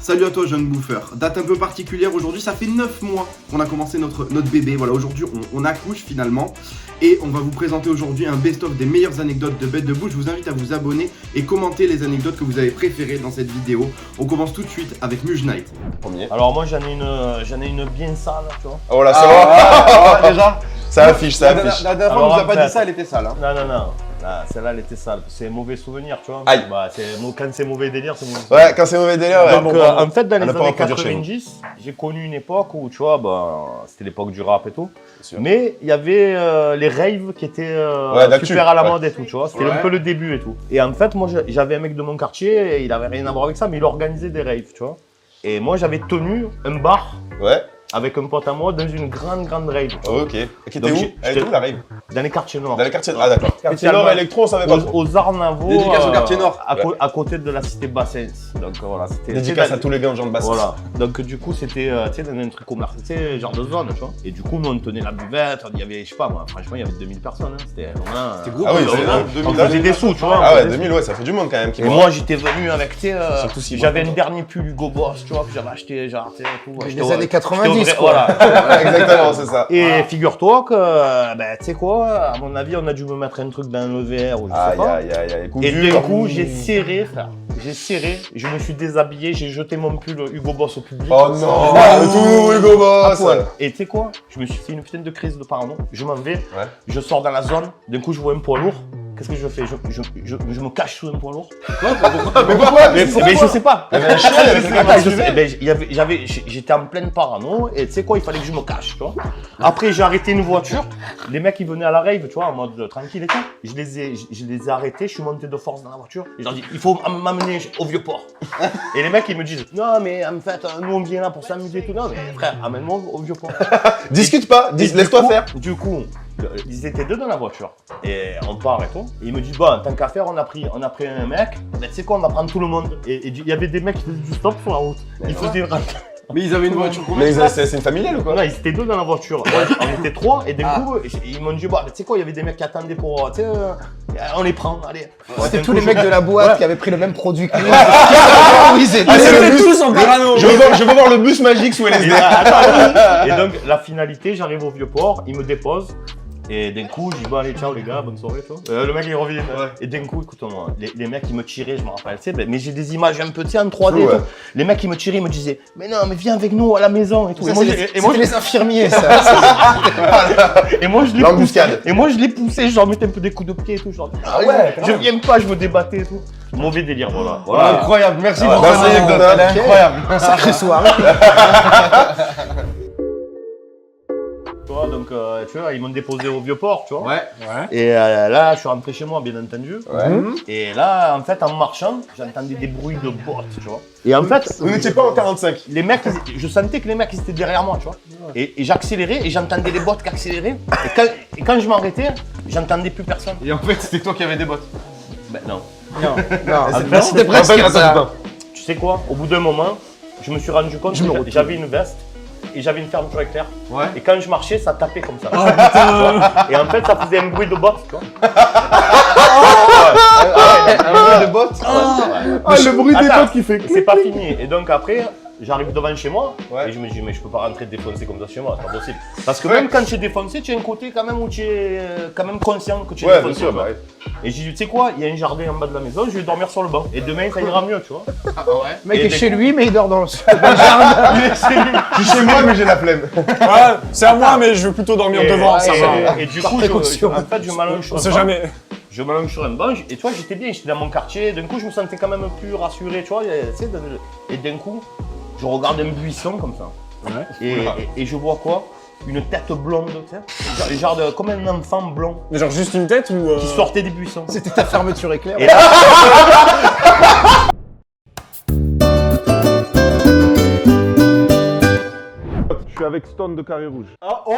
Salut à toi jeune bouffeur, date un peu particulière aujourd'hui, ça fait 9 mois qu'on a commencé notre bébé, voilà aujourd'hui on accouche finalement et on va vous présenter aujourd'hui un best-of des meilleures anecdotes de Bête de Bouche. Je vous invite à vous abonner et commenter les anecdotes que vous avez préférées dans cette vidéo. On commence tout de suite avec Muge Knight. Premier. Alors moi j'en ai une bien sale, tu vois. Oh là, ça va déjà. Ça affiche, ça affiche. La dernière fois, on nous a pas dit ça, elle était sale. Hein. Non. Ah, celle-là, elle était sale. C'est mauvais souvenir, tu vois. Aïe. Bah, quand c'est mauvais délire, c'est mauvais souvenir. Ouais, quand c'est mauvais délire, ouais. Donc, en fait, dans les ne pas années reproduire chez 90, j'ai connu une époque où, tu vois, bah, c'était l'époque du rap et tout. Sûr. Mais il y avait les raves qui étaient super à la mode et tout, tu vois. C'était un peu le début et tout. Et en fait, moi, j'avais un mec de mon quartier, et il avait rien à voir avec ça, mais il organisait des raves, tu vois. Et moi, j'avais tenu un bar. Ouais. Avec un pote à moi dans une grande rave. Oh, ok. Qui était où? Elle était où la rave? Dans les quartiers nord. Dans les quartiers nord. Ah d'accord. Quartier nord électro, on savait pas trop. Aux Arnavaux. Dédicace au quartier nord. À côté de la cité Bassens. Donc voilà, c'était. Dédicace à tous les gars de gens de Bassens. Voilà. Donc du coup, c'était dans un truc commercial, c'était genre de zone, tu vois. Et du coup, nous on tenait la buvette, il y avait, je sais pas moi, franchement, il y avait 2000 personnes. Hein. C'était vraiment. C'était gros. Ah oui, On faisait des sous, tu vois. Ah ouais, 2000, ouais, ça fait du monde quand même. Et moi j'étais venu avec, tu sais, Surtout si j'avais un dernier pull Hugo Boss, tu vois, que j'avais acheté, genre, tu sais, tout. Les années 90, quoi. Voilà. Exactement, c'est ça. Et figure-toi que, ben, tu sais quoi, à mon avis, on a dû me mettre un truc dans le verre ou je sais pas. Aïe. Et d'un coup, j'ai serré, frère. J'ai serré, je me suis déshabillé, j'ai jeté mon pull Hugo Boss au public. Oh non, tout Hugo Boss. Et tu sais quoi, je me suis fait une putain de crise de parano. Je m'en vais, Ouais. je sors dans la zone, d'un coup je vois un poids lourd. Qu'est-ce que je fais? Je me cache sous un poids lourd. Mais pourquoi? Mais je sais pas. Il y avait un chien, J'étais en pleine parano et tu sais quoi, il fallait que je me cache, tu vois. Après, j'ai arrêté une voiture. Les mecs, ils venaient à la rave, tu vois, en mode tranquille et tout. Je les ai arrêtés, je suis monté de force dans la voiture. Et je leur ai dit, il faut m'amener au vieux port. Et les mecs, ils me disent, non, mais en fait, nous, on vient là pour s'amuser et tout. Non, mais frère, amène-moi au vieux port. Discute pas, laisse-toi faire. Du coup, ils étaient deux dans la voiture. Et on part et tout. Et ils me disent, bon, tant qu'à faire, on a pris un mec. Ben, tu sais quoi, on va prendre tout le monde. Et il y avait des mecs qui faisaient du stop sur la route. Ils faisaient Mais ils avaient une voiture combien? Mais c'est une familiale ou quoi? Non, ils étaient deux dans la voiture. On était trois. Et d'un coup, ils m'ont dit, bah, tu sais quoi, il y avait des mecs qui attendaient pour. Tu sais, on les prend, allez. C'était tous les mecs de la boîte qui avaient pris le même produit que nous. Oui, Ils étaient tous en parano. Je veux voir le bus magique sous LSD. Et donc, la finalité, j'arrive au vieux port, ils me déposent. Et d'un coup, je dis, bon, allez, ciao les gars, bonne soirée, tu vois. Le mec, il revient. Ouais. Et d'un coup, écoute-moi, les mecs, ils me tiraient, je me rappelle, tu sais, mais j'ai des images un peu, tu sais, en 3D. Ouais. Et tout. Les mecs, ils me tiraient, ils me disaient, mais non, mais viens avec nous à la maison et tout. C'était les infirmiers, ça. Et moi, je les L'embuscade. poussais. Et moi, je les poussais, je leur mettais un peu des coups de pied et tout. Genre, Ah ouais, je viens pas, je me débattais et tout. Mauvais délire, voilà. Incroyable, merci pour cette cette anecdote. anecdote. Incroyable. Sacrée soirée. Tu vois, donc, tu vois, ils m'ont déposé au vieux port, tu vois. Ouais. Et là, je suis rentré chez moi, bien entendu. Ouais. Et là, en fait, en marchant, j'entendais des bruits de bottes, tu vois. Et en fait, Vous n'étiez pas en 45. les mecs, je sentais que les mecs, ils étaient derrière moi, tu vois. Et j'accélérais et j'entendais les bottes qui accéléraient. Et quand je m'arrêtais, j'entendais plus personne. Et en fait, c'était toi qui avais des bottes. Ben non. Non, c'était presque ça. Tu sais quoi, au bout d'un moment, je me suis rendu compte que j'avais une veste et j'avais une fermeture éclair. Ouais. Et quand je marchais, ça tapait comme ça. Oh, putain. Et en fait, ça faisait un bruit de bottes, tu vois. Un bruit de bottes. Le bruit des bottes qui fait. C'est pas fini. Et donc après, j'arrive devant chez moi Ouais. et je me dis, mais je peux pas rentrer défoncé comme ça chez moi, c'est pas possible. Parce que même quand tu es défoncé, tu as un côté quand même où tu es quand même conscient que tu es Ouais, bien défoncé. sûr, tu vois. bah oui. Et j'ai dit, tu sais quoi, il y a un jardin en bas de la maison, je vais dormir sur le banc. Et demain, ça ira mieux, tu vois. Le mec Et est des chez coups- lui, mais il dort dans le jardin. Je suis chez moi, mais j'ai la flemme. Ouais, c'est à moi, mais je veux plutôt dormir devant, ça va. Et du Par coup, précaution. en fait, je m'allonge sur On un sait banc. jamais. Je m'allonge sur un banc, et tu vois, j'étais bien, j'étais dans mon quartier. D'un coup, je me sentais quand même plus rassuré, tu vois. Tu sais, et d'un coup, je regarde un buisson comme ça. Et je vois quoi? Une tête blonde, tu sais. Genre comme un enfant blond Mais genre juste une tête ou. qui sortait des buissons. C'était ta fermeture éclair. Et là, Je suis avec Stone de Carré Rouge. Oh,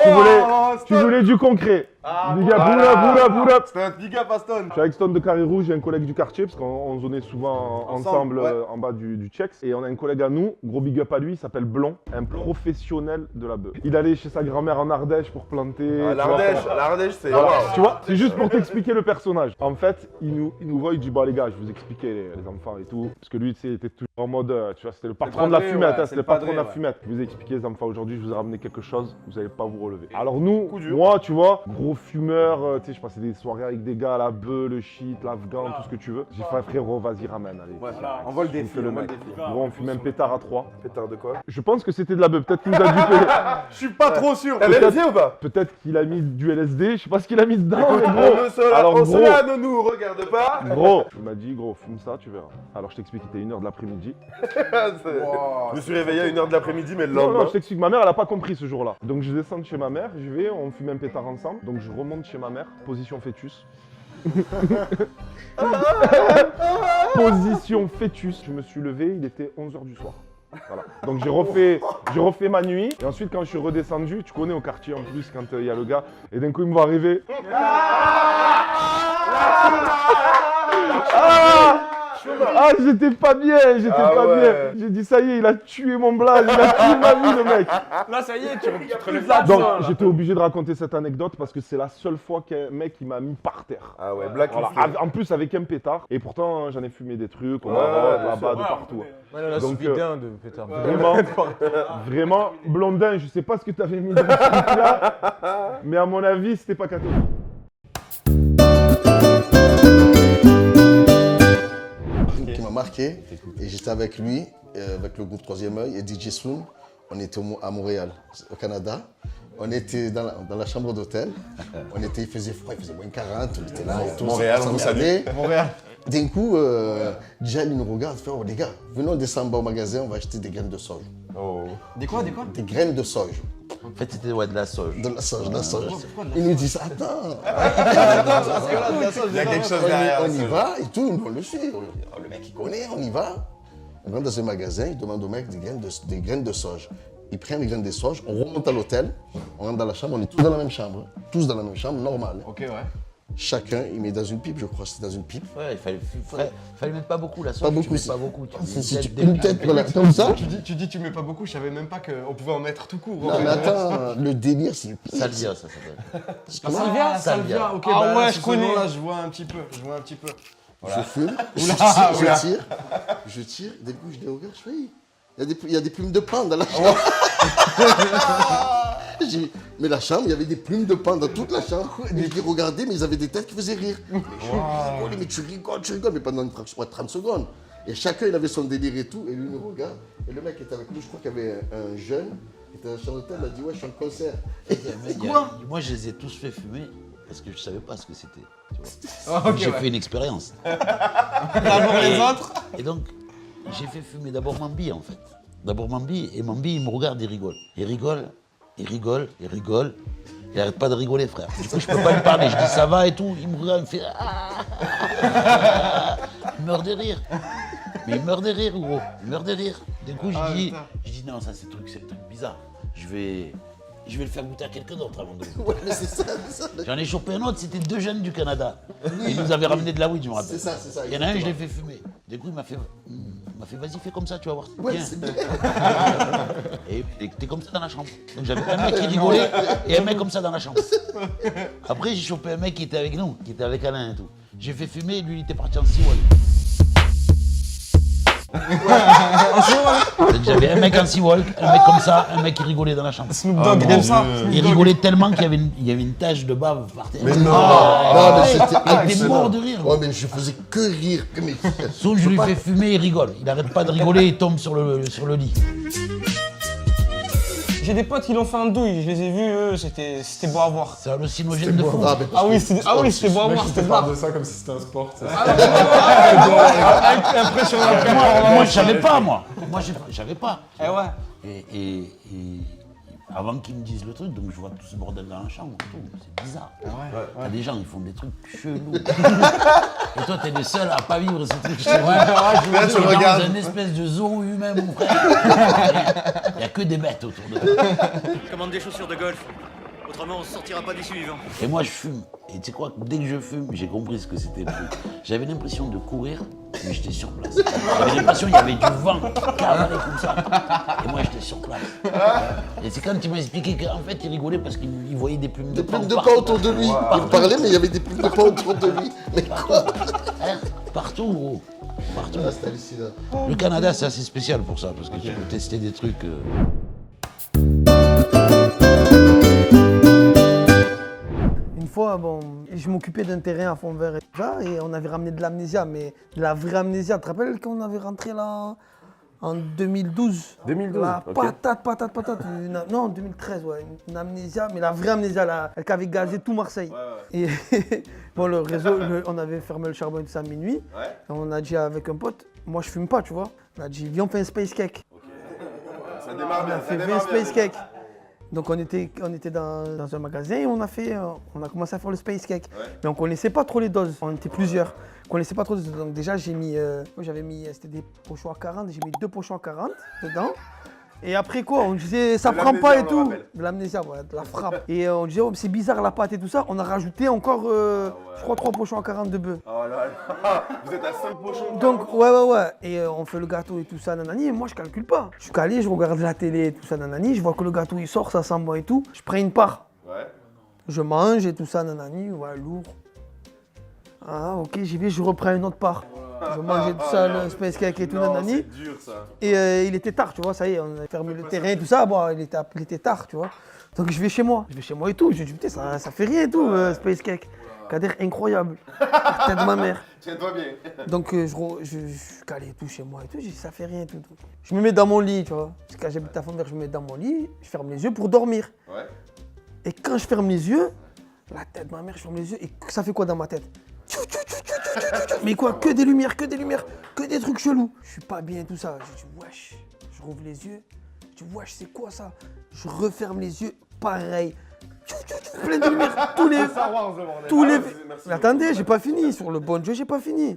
Tu voulais du concret. Big up, pull up. C'était un big up à Stone. Je suis avec Stone de Carré Rouge, j'ai un collègue du quartier, parce qu'on zonnait souvent ensemble ouais. en bas du Chex. Et on a un collègue à nous, gros big up à lui, il s'appelle Blond, un professionnel de la bœuf. Il allait chez sa grand-mère en Ardèche pour planter. L'Ardèche, c'est. Voilà. Tu vois, c'est juste pour t'expliquer le personnage. En fait, il nous voit, il dit, bon les gars, je vais vous expliquer les enfants et tout. Parce que lui, tu sais, il était toujours En mode, tu vois, c'était le patron le de la padré, fumette, ouais, hein, c'est c'était le le patron de padré, la ouais. fumette. Je vous ai expliqué les enfants, aujourd'hui, je vous ai ramené quelque chose, vous n'allez pas vous relever. Alors nous, Coup dur. moi, tu vois, gros fumeur, tu sais, je passais des soirées avec des gars, la bœuf, le shit, l'afghan, tout ce que tu veux. J'ai fait, frérot, vas-y, ramène, allez. Ouais, on vole des On fait filles, le on vole mec. des filles. Gros, on fume un pétard à 3. Pétard de quoi? Je pense que c'était de la bœuf, peut-être qu'il nous a dupé. Je suis pas trop sûr. T'as Peut-être- vérifié ou pas? Peut-être qu'il a mis du LSD, je sais pas ce qu'il a mis dedans, mais On gros. ne se Alors, gros. ne nous regarde pas. Gros, il m'a dit, gros, fume ça, tu verras. Alors je t'explique, il était 1h de l'après-midi. Je me suis réveillé à 1h de l'après-midi, mais le Non, lendemain. je t'explique, ma mère, elle a pas compris ce jour-là. Donc je descends de chez ma mère, je vais, on fume un pétard ensemble. Donc je remonte chez ma mère, position fœtus. Position fœtus. Je me suis levé, il était 11h du soir. Voilà. Donc j'ai refait ma nuit. Et ensuite, quand je suis redescendu, tu connais au quartier en plus, quand il y a le gars, et d'un coup, il me voit arriver. Ah, j'étais pas bien, pas ouais. bien. J'ai dit, ça y est, il a tué mon blaze, il a tué ma vie, le mec. Là, ça y est, tu te relèves là. Donc, j'étais obligé de raconter cette anecdote parce que c'est la seule fois qu'un mec il m'a mis par terre. Ah ouais, Black Voilà. Lives En plus, avec un pétard. Et pourtant, j'en ai fumé des trucs, au Ouais, Maroc, bien là-bas, sûr. de partout. Ouais, là, Donc, suffit d'un de pétard. Vraiment, vraiment, Blondin, je sais pas ce que t'avais mis dans ce truc-là, mais à mon avis, c'était pas catholique. Qui m'a marqué, et j'étais avec lui, avec le groupe Troisième Œil et DJ Sloom. On était à Montréal, au Canada. On était dans la chambre d'hôtel. Il faisait froid, il faisait moins 40. On était là et tout. Montréal, on vous salue. Montréal. D'un coup, Jal, il nous regarde, fait, oh les gars, venons descendre au magasin, on va acheter des graines de soja. Des quoi? Des graines de soja. En fait, c'était de la sauge. De la soja. Il nous dit ça, attends. Il y a quelque chose derrière. On y va et tout, on le suit. Le mec, il connaît, on y va. On rentre dans un magasin, il demande au mec des graines de soja. Ils prennent les graines de soja, on remonte à l'hôtel, on rentre dans la chambre, on est tous dans la même chambre. Tous dans la même chambre, normal. Ok, ouais. Chacun, il met dans une pipe, je crois que c'était dans une pipe. Ouais, il fallait mettre pas beaucoup la sauge. Pas beaucoup, tu mets c'est- pas beaucoup. Tu mets C'est une tête une tête, voilà, comme ça. Tu mets pas beaucoup, je savais même pas qu'on pouvait en mettre tout court. Non mais attends, le délire c'est pire. Salvia, ça s'appelle. Salvia, Salvia. ok, Ah bah, ouais, ce je connais. nom-là, je vois un petit peu. Je fume, je tire, et d'un coup je les regarde, je fais, il y a des plumes de pain dans la chambre. J'ai dit, mais la chambre, il y avait des plumes de pain dans toute la chambre. Et je les regardais, mais ils avaient des têtes qui faisaient rire. Mais je rigolais, mais tu rigoles, mais pendant une fraction de 30 secondes. Et chacun, il avait son délire et tout, et lui, il nous regarde. Et le mec était avec nous, je crois qu'il y avait un jeune, qui était dans la chambre d'hôtel, il a dit, ouais, je suis en concert. Moi, je les ai tous fait fumer parce que je savais pas ce que c'était. tu vois. Ah, Donc, ok, j'ai ouais. fait une expérience. D'abord les autres. Et donc, j'ai fait fumer d'abord Mambi, en fait. D'abord Mambi, et Mambi, il me regarde, il rigole. Il rigole, il rigole, il rigole. Il arrête pas de rigoler, frère. Du coup, je peux pas lui parler. Je dis ça va et tout. Il me regarde, il me fait ah. Il meurt de rire. Mais il meurt de rire, gros. Il meurt de rire. Du coup, je dis non, ça c'est un truc bizarre. Je vais le faire goûter à quelqu'un d'autre avant de le goûter. Ouais, mais c'est ça. J'en ai chopé un autre, c'était 2 jeunes du Canada. Ils nous avaient ramené de la weed, je me rappelle. C'est ça, c'est ça. Il y en a un, je l'ai fait fumer. Du coup, il m'a fait vas-y, fais comme ça, tu vas voir. Ouais, Viens. c'est bien. Et t'es comme ça dans la chambre. Donc j'avais un mec qui rigolait et un mec comme ça dans la chambre. Après, j'ai chopé un mec qui était avec nous, qui était avec Alain et tout. J'ai fait fumer, lui, il était parti en Seawalk. Donc j'avais un mec en Seawalk, un mec comme ça, un mec qui rigolait dans la chambre. Snoop Dogg, il aime ça. Il rigolait tellement qu'il y avait une tache de bave par terre. Mais non, non, mais c'était Il était hallucinant. mort de rire. Ouais, mais je faisais que rire. Que mes... Sauf que je lui fais fumer, il rigole. Il arrête pas de rigoler, il tombe sur le lit. J'ai des potes qui l'ont fait en douille, je les ai vus, eux, c'était beau à voir. C'est hallucinogène de fou. Ah, mais parce Ah oui, que- c'était beau à voir, c'était beau. de ça comme si c'était un sport. Moi, je savais pas, moi. Moi, je savais pas. Eh ouais. Et avant qu'ils me disent le truc, donc je vois tout ce bordel dans la chambre et tout. C'est bizarre. T'as des gens, ils font des trucs chelous. Et toi, t'es le seul à pas vivre ce truc chelou. Là, tu le T'es regardes. dans une espèce de zoo humain, mon frère. Il y a que des bêtes autour de toi. Commande des chaussures de golf. Autrement, on sortira pas d'ici vivant. Et moi, je fume. Et tu sais quoi, dès que je fume, j'ai compris ce que c'était le truc. J'avais l'impression de courir, mais j'étais sur place. J'avais l'impression qu'il y avait du vent qui avalait comme ça. Et moi, j'étais sur place. Et c'est quand tu m'as expliqué qu'en fait, il rigolait parce qu'il voyait des plumes de Des pain plumes de partout. pain autour de lui. Il parlait, mais il y avait des plumes de pain autour de lui. Mais quoi? Hein, partout, gros. partout. Ah, c'était hallucinant. Le Canada, c'est assez spécial pour ça, parce que tu peux tester des trucs. Une fois, bon, je m'occupais d'un terrain à fond vert et tout ça, et on avait ramené de l'amnésia, mais de la vraie amnésia. Tu te rappelles qu'on avait rentré là en 2012? 2012, La ok. patate. Non, 2013, ouais. Une amnésia, mais la vraie amnésia, là, elle qui avait gazé tout Marseille. Et bon, le réseau, on avait fermé le charbon et tout ça à minuit. Et on a dit avec un pote, moi je fume pas, tu vois. On a dit, viens, on fait un space cake. Ça démarre On bien. a fait 20 space cake. Donc on était dans un magasin et on a commencé à faire le space cake. Mais on connaissait pas trop les doses, on était plusieurs. On connaissait pas trop les doses. Donc déjà j'avais mis, c'était des pochons à 40, j'ai mis 2 pochons à 40 dedans. Et après quoi, on disait ça De prend pas et l'amnésia, on le tout. rappelle. De l'amnésia, ouais, de la frappe. Et on disait oh, c'est bizarre la pâte et tout ça. On a rajouté encore, je crois 3 pochons à 40 de bœuf. Oh là là. Vous êtes à 5 pochons. Donc, ouais. Et on fait le gâteau et tout ça, nanani. Et moi, je calcule pas. Je suis calé, je regarde la télé et tout ça, nanani. Je vois que le gâteau, il sort, ça sent bon et tout. Je prends une part. Ouais. Je mange et tout ça, nanani. Ouais, lourd. Ah, ok, j'y vais, je reprends une autre part. Je mangeais tout ça, le space cake et tout, Non, nanani. c'est dur ça. Et il était tard, tu vois, ça y est, on a fermé le terrain et tout ça. Bon, il était tard, tu vois. Donc, je vais chez moi. Et tout. Je dis, putain, ça fait rien et tout, space cake. Kader, incroyable. La tête de ma mère. Tiens-toi bien. Donc je suis calé et tout chez moi et tout, je dis ça fait rien et tout. Je me mets dans mon lit, tu vois. Parce que quand j'habite à Fontvert, je me mets dans mon lit, je ferme les yeux pour dormir. Ouais. Et quand je ferme les yeux, la tête de ma mère, je ferme les yeux et ça fait quoi dans ma tête? Mais quoi, que des lumières, que des trucs chelous. Je suis pas bien tout ça. Je dis wesh, je rouvre les yeux, je dis wesh, c'est quoi ça? Je referme les yeux, pareil. Plein de lumières, tous les... Mais attendez, j'ai pas fini, sur le bon Dieu, j'ai pas fini.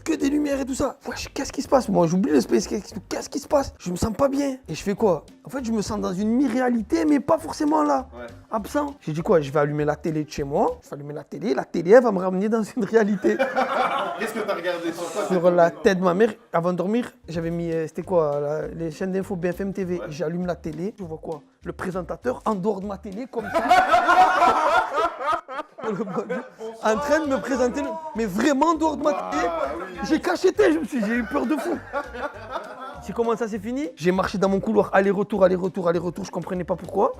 Que des lumières et tout ça. Wesh, qu'est-ce qui se passe? Moi, j'oublie le space cake. Qu'est-ce qui se passe? Je me sens pas bien. Et je fais quoi? En fait, je me sens dans une mi-réalité, mais pas forcément là. Ouais. Absent. J'ai dit quoi? Je vais allumer la télé de chez moi. Je vais allumer la télé, elle va me ramener dans une réalité. Qu'est-ce que t'as regardé sur quoi? Sur la tête de ma mère, avant de dormir, j'avais mis, c'était quoi, les chaînes d'infos BFM TV. J'allume la télé, je vois quoi? Le présentateur en dehors de ma télé, comme ça. En train de me présenter, mais vraiment en dehors de ma télé. J'ai cacheté, j'ai eu peur de fou. C'est comment ça s'est fini? J'ai marché dans mon couloir, aller-retour, je comprenais pas pourquoi.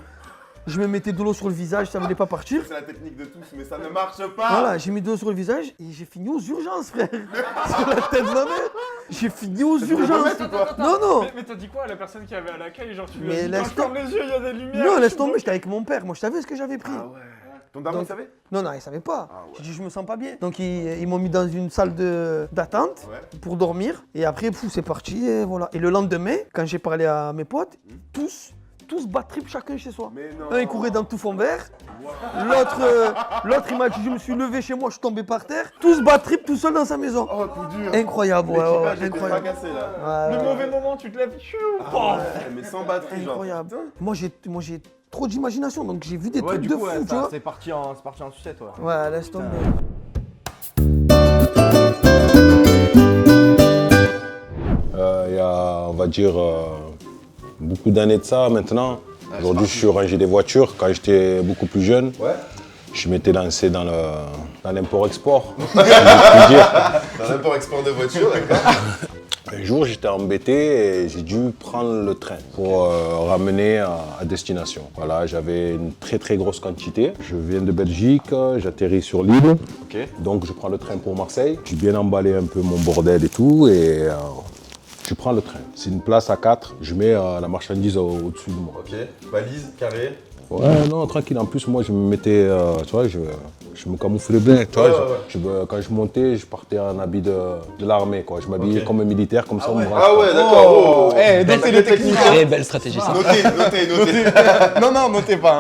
Je me mettais de l'eau sur le visage, ça voulait pas partir. C'est la technique de tous, mais ça ne marche pas. Voilà, j'ai mis de l'eau sur le visage et j'ai fini aux urgences, frère. Sur la tête de ma mère. J'ai fini aux urgences. Non. Mais t'as dit quoi à la personne qui avait à l'accueil? Genre, tu lui Mais as dit, laisse quand je ferme les yeux, il y a des lumières. Non, laisse tomber, j'étais avec mon père. Moi, je savais ce que j'avais pris. Ah ouais. Ton daron, il savait? Non, il savait pas. Ah ouais. J'ai dit, je me sens pas bien. Donc, ils m'ont mis dans une salle d'attente pour dormir. Et après, c'est parti. Et voilà. Et le lendemain, quand j'ai parlé à mes potes, tous bad trip chacun chez soi. Mais non. Un, il courait dans tout fond vert. L'autre, il m'a dit, je me suis levé chez moi, je suis tombé par terre. Tous bad trip tout seul dans sa maison. Oh, tout dur. Incroyable, ouais, L'équipage était incroyable. fracassé, là. Le mauvais moment, tu te lèves, chou, Ah paf. ouais, mais sans batterie, genre. Incroyable. Moi, j'ai trop d'imagination, donc j'ai vu des Ouais, trucs du de coup, fou, tu vois. c'est parti en sucette, ouais. Ouais, laisse tomber. Il y a, on va dire, beaucoup d'années de ça maintenant. Aujourd'hui, je suis rangé des voitures. Quand j'étais beaucoup plus jeune, je m'étais lancé dans l'import-export. Dans l'import-export de voitures, d'accord. Un jour, j'étais embêté et j'ai dû prendre le train pour ramener à destination. Voilà, j'avais une très grosse quantité. Je viens de Belgique, j'atterris sur l'île. Donc, je prends le train pour Marseille. J'ai bien emballé un peu mon bordel et tout et je prends le train. C'est une place à 4. Je mets la marchandise au-dessus de moi. Ok, valise, carré. Ouais, non, tranquille. En plus, moi, je me mettais, tu vois, je me camouflais bien. Tu vois, quand je montais, je partais en habit de l'armée, quoi. Je m'habillais comme un militaire, comme ça, on me range Ah pas. ouais, d'accord. Eh, notez les techniques. Très belle stratégie ça. Notez. Non, notez pas.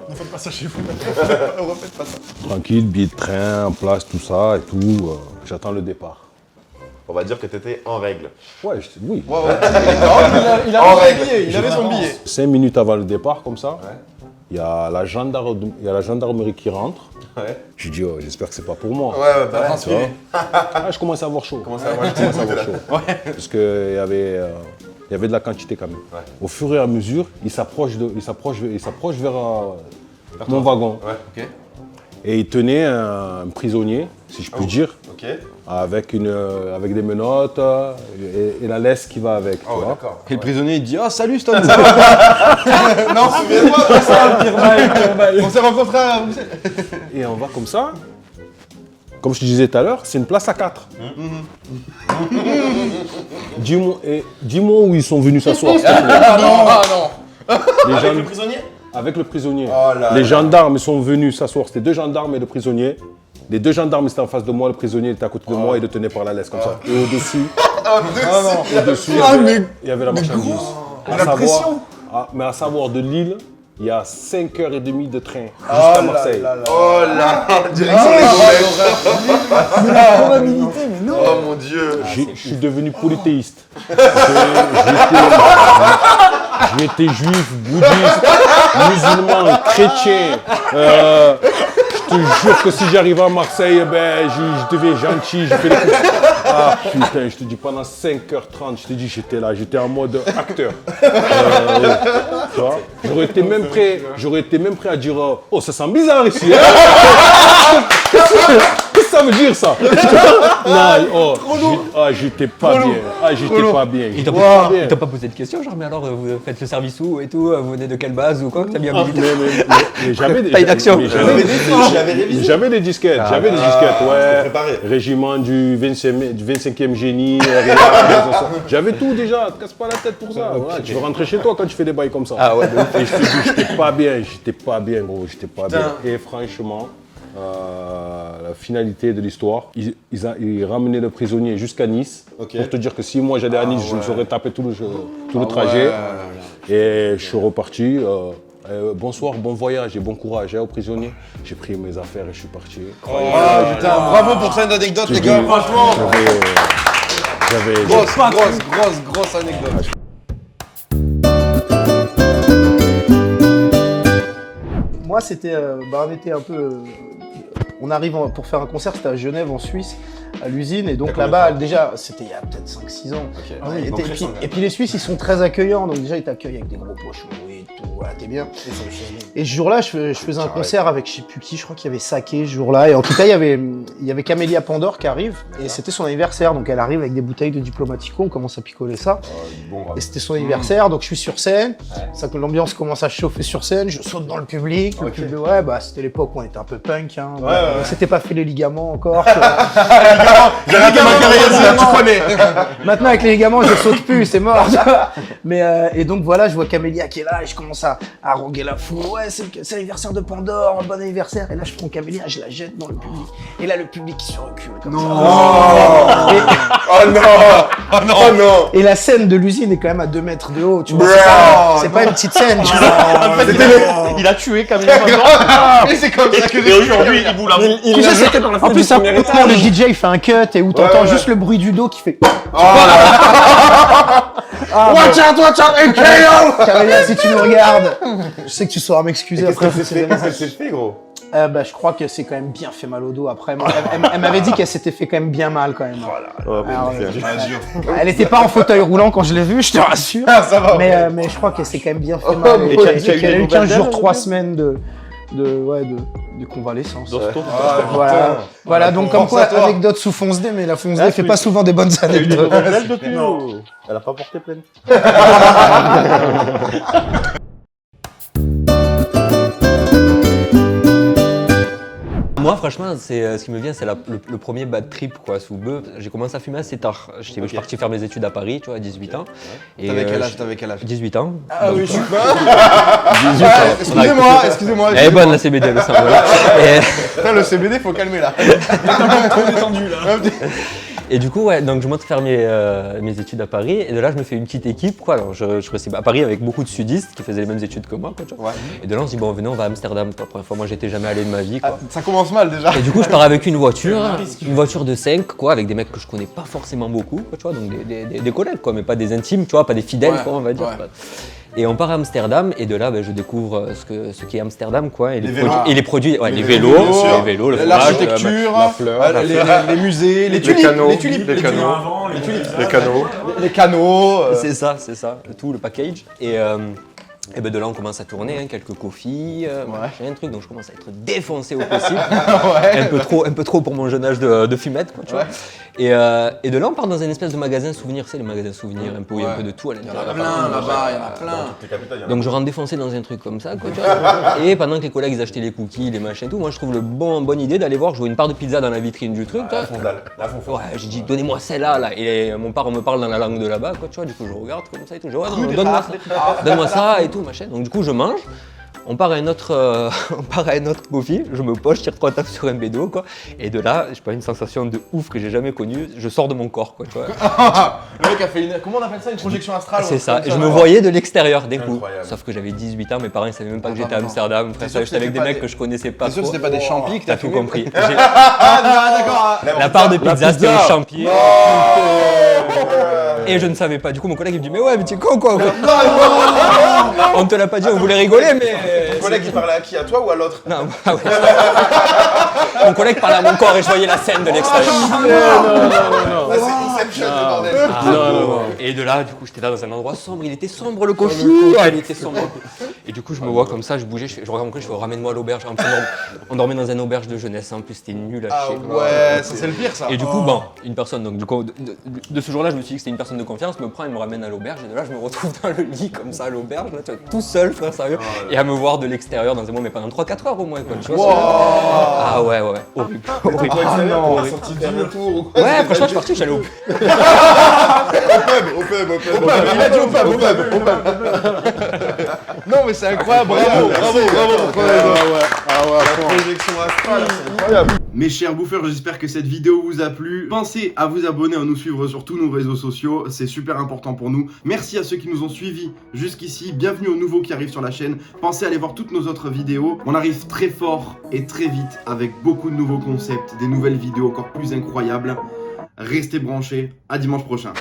Ne faites pas ça chez vous. Refaites pas ça. Tranquille, billet de train, en place, tout ça et tout. J'attends le départ. On va dire que t'étais en règle. Ouais, oui. Il avait son billet. 5 minutes avant le départ, comme ça, il y a la gendarmerie qui rentre. Ouais. Je dis, oh, j'espère que c'est pas pour moi. Ouais, bah, Tu vois. Je commence à avoir chaud. Parce qu'il y avait de la quantité quand même. Ouais. Au fur et à mesure, il s'approche vers mon wagon. Ouais, ok. Et il tenait un prisonnier, si je puis dire, Ok. avec des menottes et la laisse qui va avec. tu vois. D'accord. Et le prisonnier il dit oh salut Stone. Non, souviens-toi de ça. On s'est rencontrés à Bruxelles. Et on va comme ça. Comme je te disais tout à l'heure, c'est une place à 4. Dis-moi où ils sont venus s'asseoir. s'il te plaît. Avec le prisonnier. Avec le prisonnier. Oh là Les là. gendarmes sont venus s'asseoir. C'était 2 gendarmes et le prisonnier. Les 2 gendarmes étaient en face de moi, le prisonnier était à côté de moi et le tenait par la laisse comme ça. Et au-dessus, il y avait la marchandise. Mais à savoir de Lille, il y a 5h30 de train jusqu'à Marseille. Oh là, direction les La probabilité, mais non. Oh mon Dieu. Je suis devenu polythéiste. J'étais juif, bouddhiste, musulman, chrétien. Je te jure que si j'arrivais à Marseille, ben, je deviens gentil, je fais les courses. Ah putain, je te dis, pendant 5h30, je te dis, j'étais là, j'étais en mode acteur. Tu vois, j'aurais été même prêt à dire, oh, ça sent bizarre ici. Hein. Qu'est-ce que ça veut dire ça? Non, j'étais pas bien. Ah, j'étais pas bien. Il t'a pas posé de questions, genre, mais alors vous faites le service où et tout, vous venez de quelle base ou quoi que t'as bien visité? Mais j'avais Pas une action. J'avais des disquettes, ouais. préparé. Régiment du 25e génie, j'avais tout déjà, te casse pas la tête pour ça. Ouais, tu veux rentrer chez toi quand tu fais des bails comme ça. Ah ouais, Et je te dis, j'étais pas bien gros, j'étais pas bien. Et franchement, la finalité de l'histoire, ils ramenaient le prisonnier jusqu'à Nice, pour te dire que si moi j'allais à Nice, je me serais tapé tout le trajet. Et je suis reparti. Bonsoir, bon voyage et bon courage aux prisonniers. J'ai pris mes affaires et je suis parti. Putain, bravo pour cette anecdote les gars, franchement. Grosse anecdote. Moi, c'était, on était un peu, on arrive pour faire un concert, c'était à Genève en Suisse, à l'usine, et donc là-bas, déjà, c'était il y a peut-être 5-6 ans. Et puis les Suisses, ils sont très accueillants, donc déjà, ils t'accueillent avec des gros pochons et tout, voilà, t'es bien. Et ce jour-là, je faisais un concert avec je sais plus qui, je crois qu'il y avait Saké ce jour-là, et en tout cas, il y avait Camélia Pandore qui arrive, et c'était son anniversaire, donc elle arrive avec des bouteilles de Diplomatico, on commence à picoler ça. Et c'était son anniversaire, donc je suis sur scène, ça que l'ambiance commence à chauffer sur scène, je saute dans le public, ouais, bah c'était l'époque où on était un peu punk, hein, on s'était pas fait les ligaments encore. J'ai raté ma carrière, tu connais. Maintenant avec les ligaments, je saute plus, c'est mort. Mais et donc voilà, je vois Camélia qui est là et je commence à roguer la foule. Ouais, c'est l'anniversaire de Pandore, bon anniversaire. Et là, je prends Camélia, je la jette dans le public. Et là, le public qui se recule comme ça. Oh non. Et la scène de l'usine est quand même à 2 mètres de haut, tu vois. C'est pas une petite scène, tu vois. En fait, il a tué Camélia Pandore. Et c'est comme ça que Et aujourd'hui, il vous la montre. Tu sais, c'était dans la en plus, le DJ il fait un cut et où t'entends juste le bruit du dos qui fait. Watch out, et KO! Camélia, si tu me regardes, je sais que tu sauras m'excuser après. Qu'est-ce que c'est fait, gros? Bah, je crois que c'est quand même bien fait mal au dos après. Elle m'avait dit qu'elle s'était fait quand même bien mal quand même. Elle était pas en fauteuil roulant quand je l'ai vue, je te rassure. Ça va. Mais je crois qu'elle s'est quand même bien fait mal. Et qu'elle a eu 15 jours, 3 semaines de convalescence. Voilà, donc comme quoi, anecdote sous fonce D, mais la fonce D fait pas souvent des bonnes anecdotes. Elle a pas porté plainte. Moi, franchement, ce qui me vient, c'est le premier bad trip, quoi, sous bœuf. J'ai commencé à fumer assez tard. Je suis parti faire mes études à Paris, tu vois, à 18 ans. T'avais quel âge 18 ans. Ah oui, je suis pas. Excusez-moi. Elle est bonne, la CBD, le sang, voilà. Putain, le CBD, faut calmer là. Trop détendu là. Et du coup, ouais, donc je monte faire mes études à Paris, et de là, je me fais une petite équipe, quoi. Alors, je restais à Paris avec beaucoup de sudistes qui faisaient les mêmes études que moi, quoi, tu vois. Et de là, on se dit, bon, venez, on va à Amsterdam, quoi. Première fois, moi, j'étais jamais allé de ma vie, quoi. Ça commence mal déjà. Et du coup, je pars avec une voiture de 5, quoi, avec des mecs que je connais pas forcément beaucoup, quoi, tu vois, donc des collègues, quoi, mais pas des intimes, tu vois, pas des fidèles, quoi, on va dire. Quoi. Et on part à Amsterdam, et de là, je découvre ce qu'est Amsterdam, quoi, et les produits, ouais, les vélos, le fromage, l'architecture, la fleur, les musées, les tulipes, les canaux. C'est ça, tout le package. Et ben de là on commence à tourner, hein, quelques coffees, machin, un truc, donc je commence à être défoncé au possible. un peu trop pour mon jeune âge de fumette, quoi, tu vois. Et de là on part dans un espèce de magasin souvenir, c'est les magasins souvenirs, un peu où il y a un peu de tout à l'intérieur. Il y en a plein là-bas, il y en a plein. Donc je rentre défoncé dans un truc comme ça, quoi, tu vois. Et pendant que les collègues ils achetaient les cookies, les machins et tout, moi je trouve bonne idée d'aller voir jouer une part de pizza dans la vitrine du truc. Ouais, j'ai dit donnez-moi celle-là là. Et mon père me parle dans la langue de là-bas, quoi, tu vois. Du coup je regarde comme ça et tout. Je dis, ouais, non, donne-moi ça et tout, machin. Donc du coup je mange. On part à un autre coffee, je me poche, je tire 3 tapes sur un bédo, quoi. Et de là, j'ai pas une sensation de ouf que j'ai jamais connue, je sors de mon corps, quoi, tu vois. Le mec a fait une. Comment on appelle ça? Une projection astrale? C'est ça, et je me voyais de l'extérieur d'un coup. Sauf que j'avais 18 ans, mes parents ils savaient même pas que j'étais à Amsterdam, frère, j'étais avec des mecs que je connaissais pas. T'es sûr que c'était pas des champis que t'as tout compris. D'accord. La part de pizza c'était au champier. Et je ne savais pas, du coup mon collègue il me dit mais ouais mais tu es con quoi. On te l'a pas dit, on voulait rigoler mais... Ton collègue il parlait à qui? À toi ou à l'autre? Non, ah ouais. Mon collègue parlait à mon corps et je voyais la scène de l'extérieur. Non. Là c'est Inception le bordel. Non. Et de là, du coup, j'étais là dans un endroit sombre. Il était sombre le coffee. Il était sombre. Et du coup, je me vois comme ça, je bougeais, je regarde mon collègue, je fais ramène-moi à l'auberge. On dormait dans un auberge de jeunesse. En plus, c'était nul à chier. Ah ouais, c'est le pire ça. Et du coup, bon, une personne, donc du coup, de ce jour-là, je me suis dit que c'était une personne de confiance, me prend et me ramène à l'auberge. Et de là, je me retrouve dans le lit comme ça à l'auberge, là, tu vois, tout seul, frère, sérieux. Et à me voir de l'extérieur dans un moment, mais pendant 3-4 heures au moins, quoi. Tu vois, ah ouais, horrible. On est sorti du retour ou quoi? Ouais, franchement, je suis parti, j'allais au Au pub. Il a dit au pub. Non mais c'est incroyable, bravo. Projection astrale, c'est incroyable. Mes chers bouffeurs, j'espère que cette vidéo vous a plu. Pensez à vous abonner, à nous suivre sur tous nos réseaux sociaux, c'est super important pour nous. Merci à ceux qui nous ont suivis jusqu'ici, bienvenue aux nouveaux qui arrivent sur la chaîne. Pensez à aller voir toutes nos autres vidéos. On arrive très fort et très vite avec beaucoup de nouveaux concepts, des nouvelles vidéos encore plus incroyables. Restez branchés, à dimanche prochain.